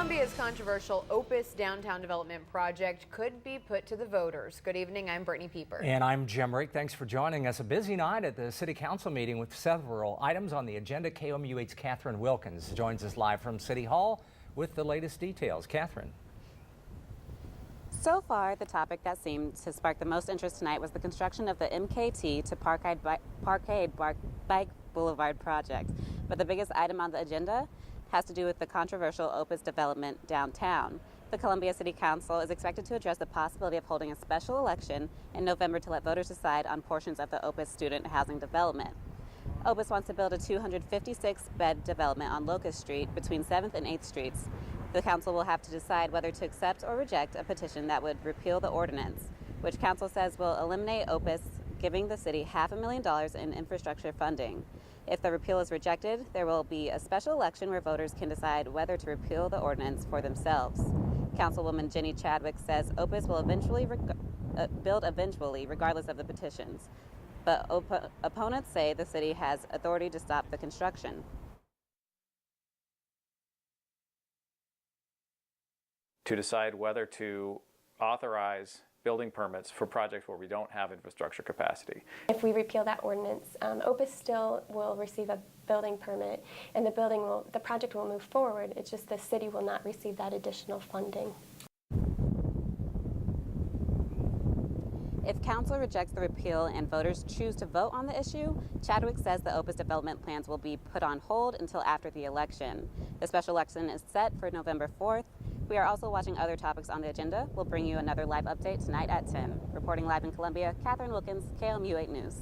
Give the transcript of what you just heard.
Columbia's controversial Opus downtown development project could be put to the voters. Good evening, I'm Brittany Pieper. And I'm Jim Rick. Thanks for joining us. A busy night at the City Council meeting with several items on the agenda. KOMU 8's Catherine Wilkins joins us live from City Hall with the latest details. Catherine. So far, the topic that seemed to spark the most interest tonight was the construction of the MKT to Parkade Bike Boulevard project. But the biggest item on the agenda has to do with the controversial Opus development downtown. The Columbia City Council is expected to address the possibility of holding a special election in November to let voters decide on portions of the Opus student housing development. Opus wants to build a 256-bed development on Locust Street between 7th and 8th Streets. The council will have to decide whether to accept or reject a petition that would repeal the ordinance, which council says will eliminate Opus, giving the city $500,000 in infrastructure funding. If the repeal is rejected, there will be a special election where voters can decide whether to repeal the ordinance for themselves. Councilwoman Jenny Chadwick says Opus will build eventually, regardless of the petitions. But opponents say the city has authority to stop the construction. To decide whether to authorize building permits for projects where we don't have infrastructure capacity. If we repeal that ordinance, Opus still will receive a building permit, and the project will move forward. It's just the city will not receive that additional funding. If council rejects the repeal and voters choose to vote on the issue, Chadwick says the Opus development plans will be put on hold until after the election. The special election is set for November 4th. We are also watching other topics on the agenda. We'll bring you another live update tonight at 10. Reporting live in Columbia, Catherine Wilkins, KOMU 8 News.